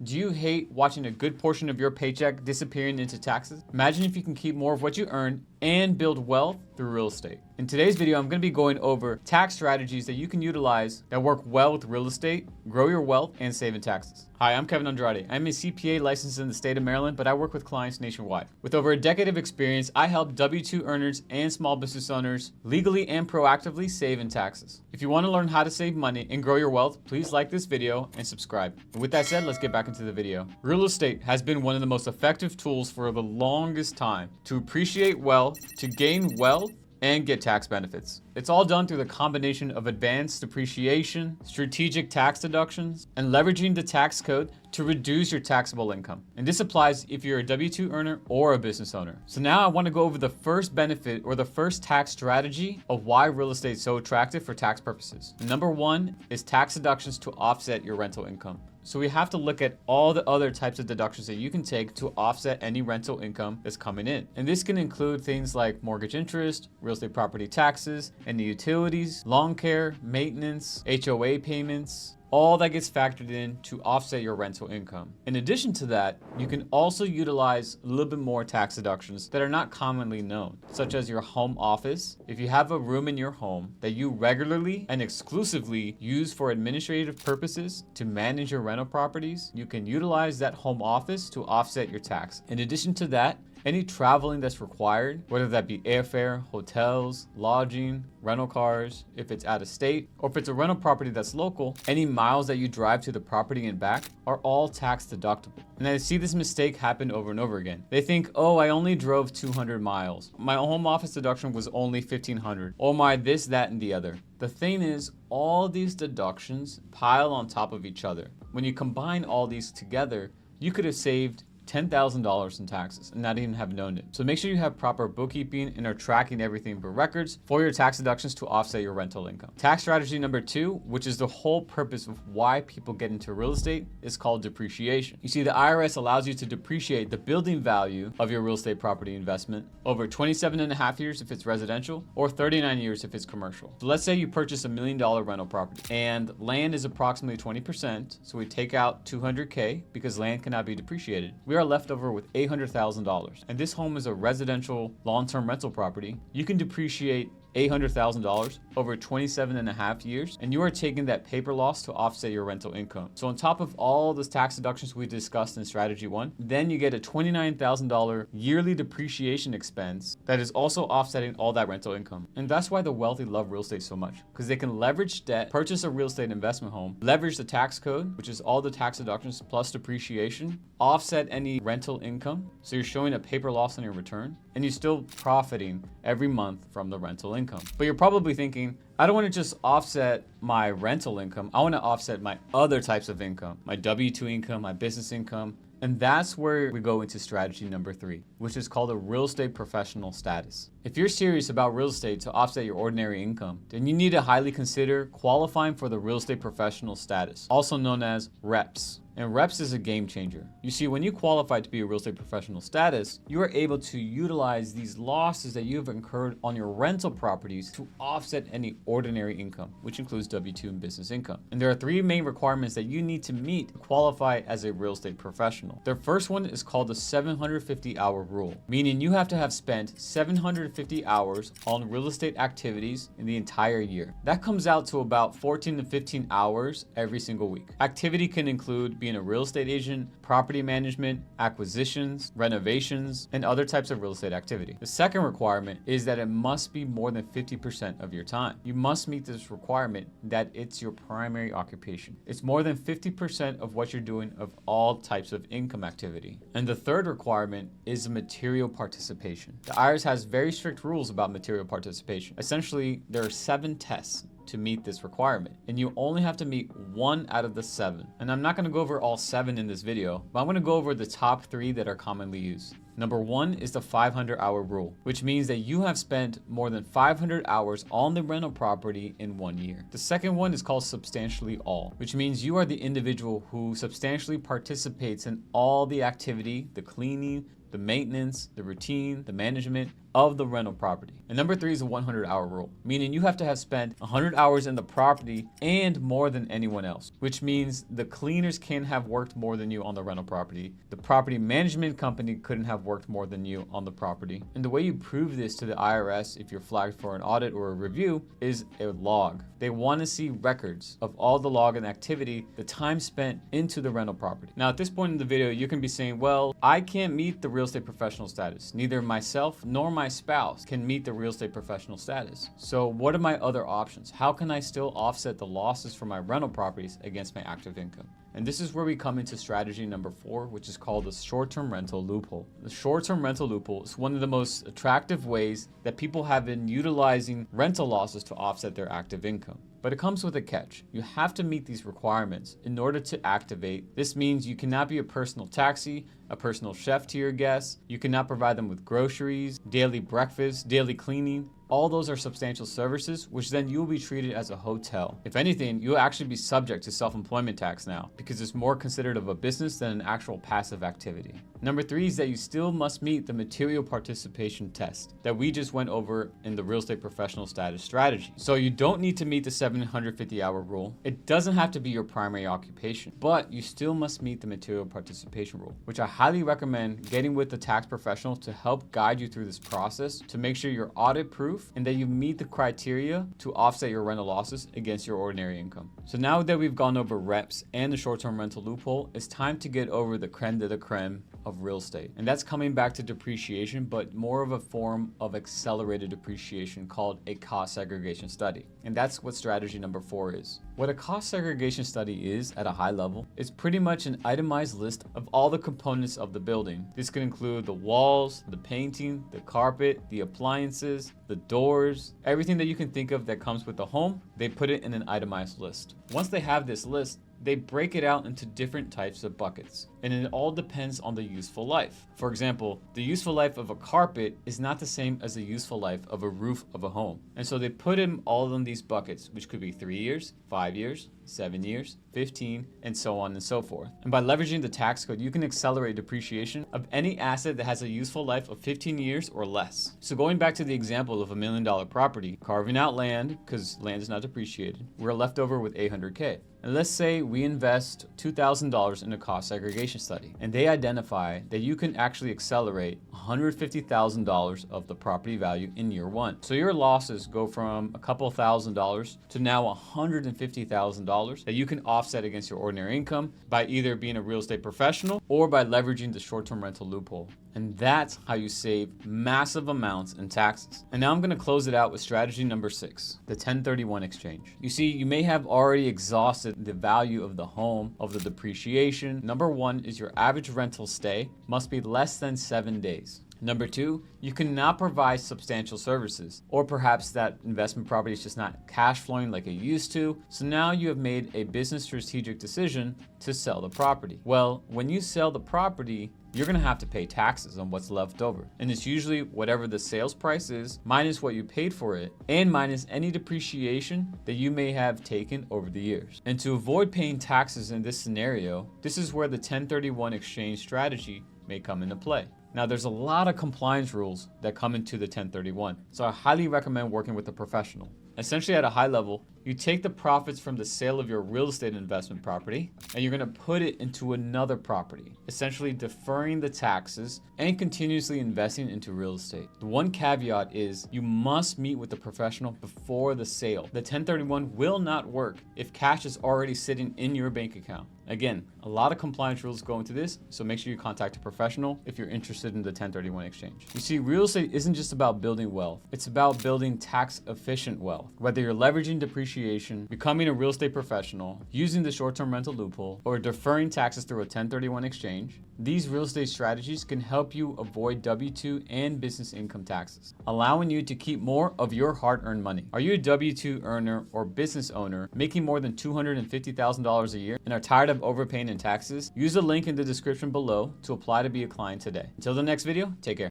Do you hate watching a good portion of your paycheck disappearing into taxes? Imagine if you can keep more of what you earn and build wealth through real estate. In today's video, I'm going to be going over tax strategies that you can utilize that work well with real estate, grow your wealth, and save in taxes. Hi, I'm Kevin Andrade. I'm a CPA licensed in the state of Maryland, but I work with clients nationwide. With over a decade of experience, I help W-2 earners and small business owners legally and proactively save in taxes. If you want to learn how to save money and grow your wealth, please like this video and subscribe. And with that said, let's get back into the video. Real estate has been one of the most effective tools for the longest time to appreciate wealth, to gain wealth, and get tax benefits. It's all done through the combination of advanced depreciation, strategic tax deductions, and leveraging the tax code to reduce your taxable income. And this applies if you're a W-2 earner or a business owner. So now I want to go over the first benefit or the first tax strategy of why real estate is so attractive for tax purposes. Number one is tax deductions to offset your rental income. So we have to look at all the other types of deductions that you can take to offset any rental income that's coming in. And this can include things like mortgage interest, real estate property taxes, and the utilities, lawn care, maintenance, HOA payments, all that gets factored in to offset your rental income. In addition to that, you can also utilize a little bit more tax deductions that are not commonly known, such as your home office. If you have a room in your home that you regularly and exclusively use for administrative purposes to manage your rental properties, you can utilize that home office to offset your tax. In addition to that, any traveling that's required, whether that be airfare, hotels, lodging, rental cars, if it's out of state, or if it's a rental property that's local, any miles that you drive to the property and back are all tax deductible. And I see this mistake happen over and over again. They think, oh, I only drove 200 miles. My home office deduction was only 1,500. Oh my, this, that, and the other. The thing is, all these deductions pile on top of each other. When you combine all these together, you could have saved $10,000 in taxes and not even have known it. So make sure you have proper bookkeeping and are tracking everything per records for your tax deductions to offset your rental income. Tax strategy number two, which is the whole purpose of why people get into real estate, is called depreciation. You see, the IRS allows you to depreciate the building value of your real estate property investment over 27.5 years if it's residential or 39 years if it's commercial. So let's say you purchase $1 million rental property and land is approximately 20%. So we take out $200K because land cannot be depreciated. We are left over with $800,000. And this home is a residential long-term rental property. You can depreciate $800,000 over 27.5 years, and you are taking that paper loss to offset your rental income. So on top of all those tax deductions we discussed in strategy one, then you get a $29,000 yearly depreciation expense that is also offsetting all that rental income. And that's why the wealthy love real estate so much, because they can leverage debt, purchase a real estate investment home, leverage the tax code, which is all the tax deductions plus depreciation, offset any rental income. So you're showing a paper loss on your return, and you're still profiting every month from the rental income. But you're probably thinking, I don't want to just offset my rental income. I want to offset my other types of income, my W-2 income, my business income. And that's where we go into strategy number three, which is called a real estate professional status. If you're serious about real estate to offset your ordinary income, then you need to highly consider qualifying for the real estate professional status, also known as R.E.P.S. And R.E.P.S is a game changer. You see, when you qualify to be a real estate professional status, you are able to utilize these losses that you have incurred on your rental properties to offset any ordinary income, which includes W-2 and business income. And there are three main requirements that you need to meet to qualify as a real estate professional. The first one is called the 750-hour rule, meaning you have to have spent 750 hours on real estate activities in the entire year. That comes out to about 14 to 15 hours every single week. Activity can include being a real estate agent, property management, acquisitions, renovations, and other types of real estate activity. The second requirement is that it must be more than 50% of your time. You must meet this requirement that it's your primary occupation. It's more than 50% of what you're doing of all types of income activity. And the third requirement is material participation. The IRS has very strict rules about material participation. Essentially, there are 7 tests to meet this requirement, and you only have to meet 1 out of the 7. And I'm not going to go over all 7 in this video, but I'm going to go over the top 3 that are commonly used. Number 1 is the 500-hour rule, which means that you have spent more than 500 hours on the rental property in 1 year. The second one is called substantially all, which means you are the individual who substantially participates in all the activity, the cleaning, the maintenance, the routine, the management, of the rental property. And number 3 is a 100-hour rule, meaning you have to have spent 100 hours in the property and more than anyone else, which means the cleaners can't have worked more than you on the rental property. The property management company couldn't have worked more than you on the property. And the way you prove this to the IRS if you're flagged for an audit or a review is a log. They want to see records of all the log and activity, the time spent into the rental property. Now, at this point in the video, you can be saying, well, I can't meet the real estate professional status. Neither myself nor my spouse can meet the real estate professional status. So what are my other options? How can I still offset the losses from my rental properties against my active income? And this is where we come into strategy number 4, which is called the short-term rental loophole. The short-term rental loophole is one of the most attractive ways that people have been utilizing rental losses to offset their active income. But it comes with a catch. You have to meet these requirements in order to activate. This means you cannot be a personal taxi, a personal chef to your guests. You cannot provide them with groceries, daily breakfast, daily cleaning. All those are substantial services, which then you will be treated as a hotel. If anything, you'll actually be subject to self-employment tax now because it's more considered of a business than an actual passive activity. Number 3 is that you still must meet the material participation test that we just went over in the real estate professional status strategy. So you don't need to meet the 750-hour rule. It doesn't have to be your primary occupation, but you still must meet the material participation rule, which I highly recommend getting with the tax professional to help guide you through this process to make sure you're audit proof and that you meet the criteria to offset your rental losses against your ordinary income. So now that we've gone over R.E.P.S and the short-term rental loophole, it's time to get over the creme de la creme of real estate. And that's coming back to depreciation, but more of a form of accelerated depreciation called a cost segregation study. And that's what strategy number 4 is. What a cost segregation study is at a high level is pretty much an itemized list of all the components of the building. This could include the walls, the painting, the carpet, the appliances, the doors, everything that you can think of that comes with the home. They put it in an itemized list. Once they have this list, they break it out into different types of buckets, and it all depends on the useful life. For example, the useful life of a carpet is not the same as the useful life of a roof of a home. And so they put them all in these buckets, which could be 3 years, 5 years, 7 years, 15, and so on and so forth. And by leveraging the tax code, you can accelerate depreciation of any asset that has a useful life of 15 years or less. So going back to the example of $1 million property, carving out land, because land is not depreciated, we're left over with $800K. And let's say we invest $2,000 in a cost segregation study, and they identify that you can actually accelerate $150,000 of the property value in year 1. So your losses go from a couple $1,000s to now $150,000 that you can offset against your ordinary income by either being a real estate professional or by leveraging the short-term rental loophole. And that's how you save massive amounts in taxes. And now I'm going to close it out with strategy number 6, the 1031 exchange. You see, you may have already exhausted the value of the home, of the depreciation. Number 1 is your average rental stay must be less than 7 days. Number 2, you cannot provide substantial services, or perhaps that investment property is just not cash flowing like it used to. So now you have made a business strategic decision to sell the property. Well, when you sell the property, you're gonna have to pay taxes on what's left over. And it's usually whatever the sales price is, minus what you paid for it, and minus any depreciation that you may have taken over the years. And to avoid paying taxes in this scenario, this is where the 1031 exchange strategy may come into play. Now, there's a lot of compliance rules that come into the 1031, so I highly recommend working with a professional. Essentially, at a high level, you take the profits from the sale of your real estate investment property and you're going to put it into another property, essentially deferring the taxes and continuously investing into real estate. The one caveat is you must meet with the professional before the sale. The 1031 will not work if cash is already sitting in your bank account. Again, a lot of compliance rules go into this, so make sure you contact a professional if you're interested in the 1031 exchange. You see, real estate isn't just about building wealth. It's about building tax-efficient wealth. Whether you're leveraging depreciation, becoming a real estate professional, using the short-term rental loophole, or deferring taxes through a 1031 exchange, these real estate strategies can help you avoid W-2 and business income taxes, allowing you to keep more of your hard-earned money. Are you a W-2 earner or business owner making more than $250,000 a year and are tired of overpaying in taxes? Use the link in the description below to apply to be a client today. Until the next video, take care.